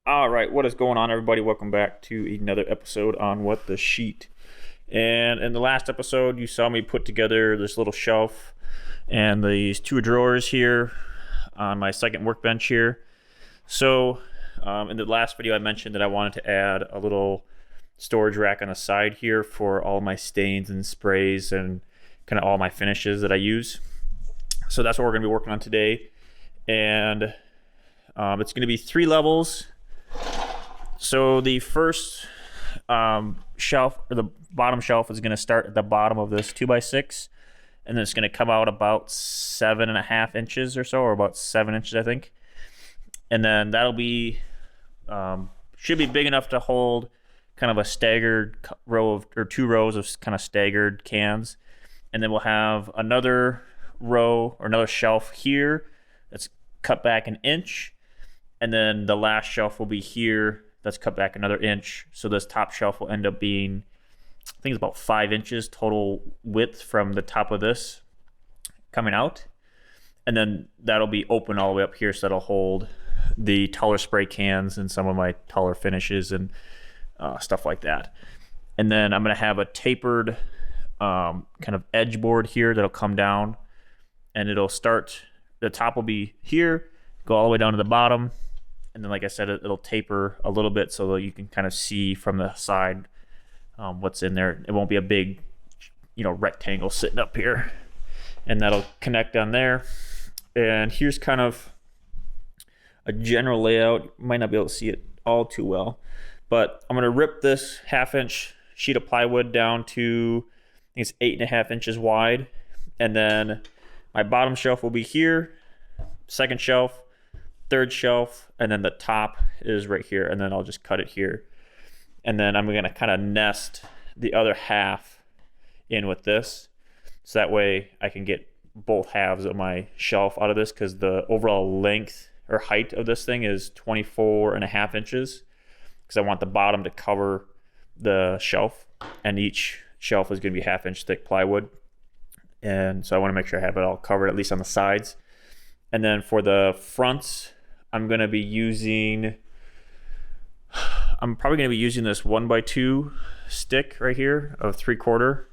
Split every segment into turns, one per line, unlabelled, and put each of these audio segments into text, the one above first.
All right, what is going on, everybody? Welcome back to another episode on What the Sheet. And in the last episode, you saw me put together this little shelf and these two drawers here on my second workbench here. So in the last video, I mentioned that I wanted to add a little storage rack on the side here for all my stains and sprays and kind of all my finishes that I use. So that's what we're going to be working on today. And it's going to be 3 levels. So the first shelf, or the bottom shelf, is going to start at the bottom of this 2x6, and then it's going to come out about 7.5 inches or so, or about 7 inches, I think. And then that'll be should be big enough to hold kind of a staggered row of, or 2 rows of kind of staggered cans. And then we'll have another row or another shelf here that's cut back 1 inch. And then the last shelf will be here that's cut back another inch. So this top shelf will end up being, I think it's about 5 inches total width from the top of this coming out. And then that'll be open all the way up here, so that'll hold the taller spray cans and some of my taller finishes and stuff like that. And then I'm gonna have a tapered kind of edge board here that'll come down, and it'll start, the top will be here, go all the way down to the bottom. And then, like I said, it'll taper a little bit so that you can kind of see from the side what's in there. It won't be a big, rectangle sitting up here. And that'll connect on there. And here's kind of a general layout. You might not be able to see it all too well, but I'm gonna rip this 1/2 inch sheet of plywood down to, I think it's 8.5 inches wide. And then my bottom shelf will be here, second shelf, third shelf, and then the top is right here, and then I'll just cut it here. And then I'm gonna kind of nest the other half in with this, so that way I can get both halves of my shelf out of this, because the overall length or height of this thing is 24.5 inches, because I want the bottom to cover the shelf, and each shelf is gonna be 1/2 inch thick plywood. And so I want to make sure I have it all covered, at least on the sides. And then for the fronts, I'm going to be using, I'm probably going to be using this 1x2 stick right here of 3/4.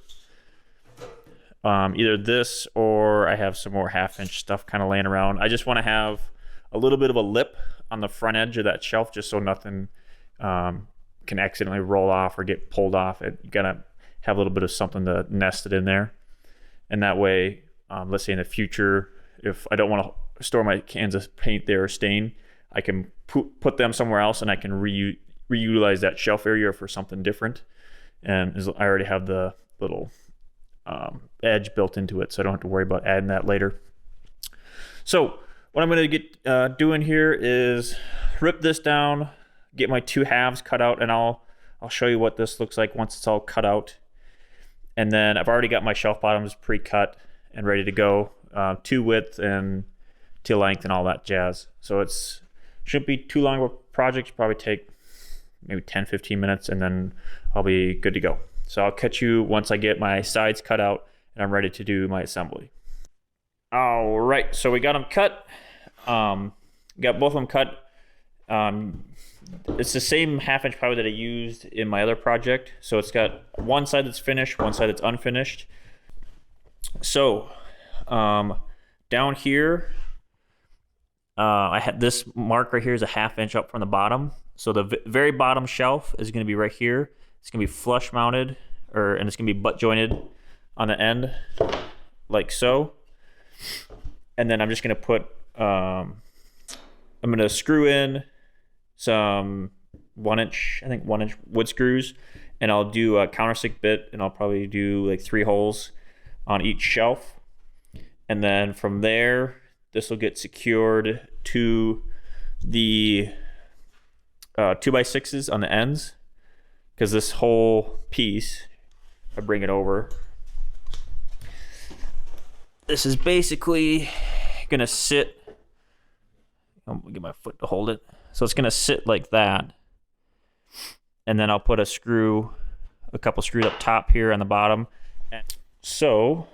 Either this, or I have some more 1/2 inch stuff kind of laying around. I just want to have a little bit of a lip on the front edge of that shelf, just so nothing can accidentally roll off or get pulled off. You gotta have a little bit of something to nest it in there. And that way, let's say in the future, if I don't want to store my cans of paint there or stain, I can put them somewhere else, and I can reutilize that shelf area for something different. And I already have the little edge built into it, so I don't have to worry about adding that later. So what I'm going to get doing here is rip this down, get my 2 halves cut out, and I'll show you what this looks like once it's all cut out. And then I've already got my shelf bottoms pre-cut and ready to go, to width and to length and all that jazz. So it shouldn't be too long of a project. It'll probably take maybe 10-15 minutes, and then I'll be good to go. So I'll catch you once I get my sides cut out and I'm ready to do my assembly. All right, so we got them cut. Got both of them cut. It's the same 1/2 inch plywood that I used in my other project. So it's got one side that's finished, one side that's unfinished. So down here, I had this mark right here is a 1/2 inch up from the bottom. So the very bottom shelf is going to be right here. It's going to be flush mounted, and it's going to be butt jointed on the end, like so. And then I'm just going to put, I'm going to screw in some 1 inch wood screws, and I'll do a countersink bit, and I'll probably do like 3 holes on each shelf. And then from there, this will get secured to the 2x6s on the ends, because this whole piece, if I bring it over, this is basically gonna sit, I'm gonna get my foot to hold it. So it's gonna sit like that. And then I'll put a couple screws up top here on the bottom. So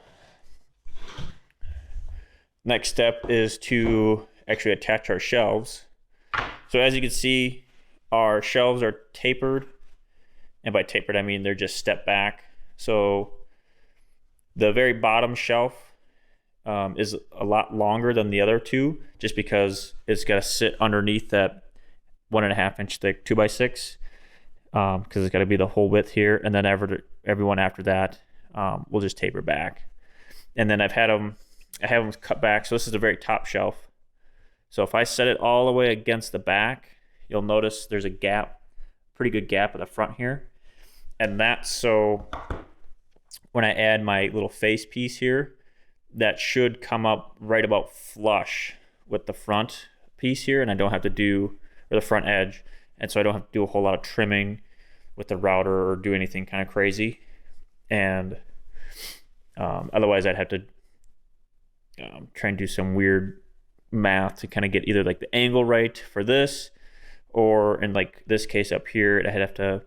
next step is to actually attach our shelves. So as you can see, our shelves are tapered, and by tapered I mean they're just stepped back. So the very bottom shelf is a lot longer than the other two, just because it's got to sit underneath that 1.5 inch thick 2x6, because it's got to be the whole width here, and then everyone after that will just taper back. And then I have them cut back. So this is the very top shelf. So if I set it all the way against the back, you'll notice there's a gap, pretty good gap at the front here. And that's so when I add my little face piece here, that should come up right about flush with the front piece here, and I don't have to do, or the front edge, and so I don't have to do a whole lot of trimming with the router or do anything kind of crazy. And otherwise I'd have to try and do some weird math to kind of get either like the angle right for this, or in like this case up here, I'd have to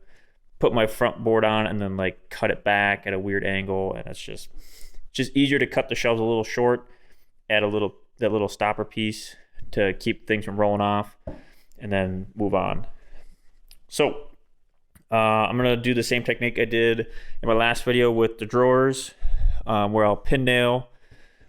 put my front board on and then like cut it back at a weird angle, and it's just easier to cut the shelves a little short, add that little stopper piece to keep things from rolling off, and then move on. So I'm gonna do the same technique I did in my last video with the drawers, where I'll pin nail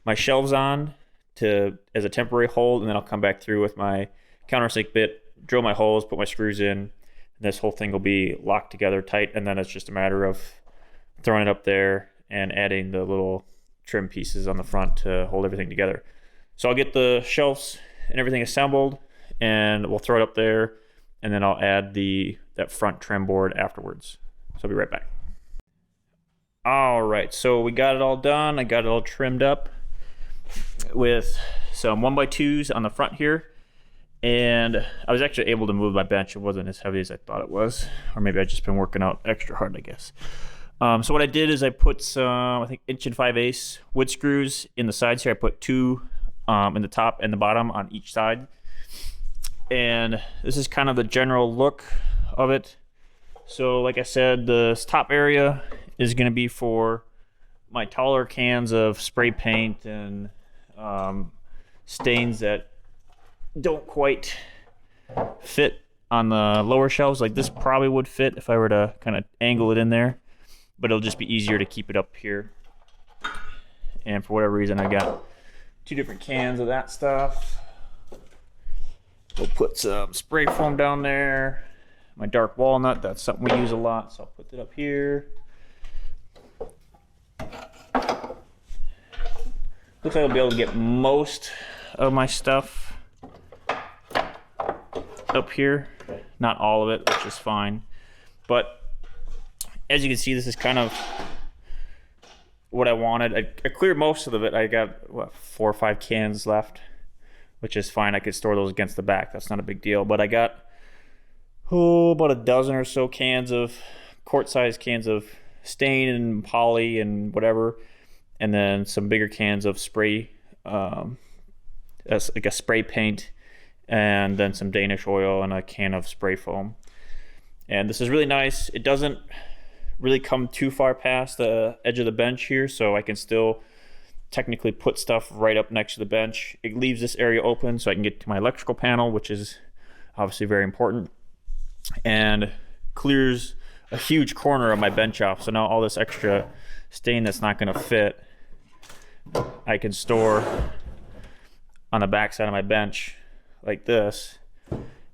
my shelves on as a temporary hold, and then I'll come back through with my countersink bit, drill my holes, put my screws in, and this whole thing will be locked together tight, and then it's just a matter of throwing it up there and adding the little trim pieces on the front to hold everything together. So I'll get the shelves and everything assembled, and we'll throw it up there, and then I'll add that front trim board afterwards. So I'll be right back. All right, so we got it all done. I got it all trimmed up with some 1x2s on the front here, and I was actually able to move my bench. It wasn't as heavy as I thought it was, or maybe I've just been working out extra hard, I guess. So what I did is I put some, I think 1 5/8" wood screws in the sides here. I put 2 in the top and the bottom on each side. And this is kind of the general look of it. So like I said, the top area is going to be for my taller cans of spray paint and stains that don't quite fit on the lower shelves. Like this probably would fit if I were to kind of angle it in there, but it'll just be easier to keep it up here. And for whatever reason, I got 2 different cans of that stuff. We'll put some spray foam down there. My dark walnut, that's something we use a lot, so I'll put it up here. Looks like I'll be able to get most of my stuff up here. Not all of it, which is fine. But as you can see, this is kind of what I wanted. I cleared most of it. I got, what, 4 or 5 cans left, which is fine. I could store those against the back. That's not a big deal. But I got, about a dozen or so cans of, quart-sized cans of stain and poly and whatever. And then some bigger cans of spray, as like a spray paint, and then some Danish oil and a can of spray foam. And this is really nice. It doesn't really come too far past the edge of the bench here, so I can still technically put stuff right up next to the bench. It leaves this area open so I can get to my electrical panel, which is obviously very important, and clears a huge corner of my bench off. So now all this extra stain that's not going to fit, I can store on the back side of my bench like this,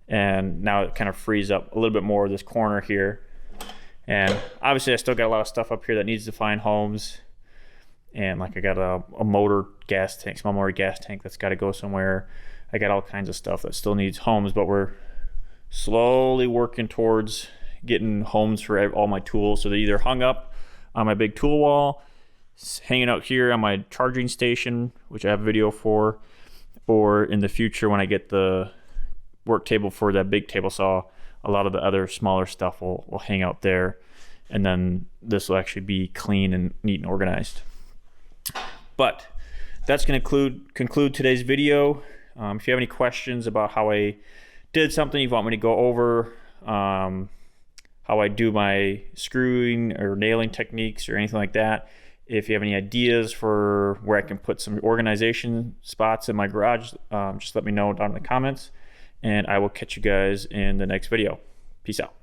and now it kind of frees up a little bit more of this corner here. And obviously I still got a lot of stuff up here that needs to find homes, and like I got a motor gas tank, small motor gas tank that's got to go somewhere. I got all kinds of stuff that still needs homes, but we're slowly working towards getting homes for all my tools. So they're either hung up on my big tool wall, hanging out here on my charging station, which I have a video for, or in the future when I get the work table for that big table saw, a lot of the other smaller stuff will hang out there, and then this will actually be clean and neat and organized. But that's going to conclude today's video. If you have any questions about how I did something you want me to go over, how I do my screwing or nailing techniques or anything like that, if you have any ideas for where I can put some organization spots in my garage, just let me know down in the comments, and I will catch you guys in the next video. Peace out.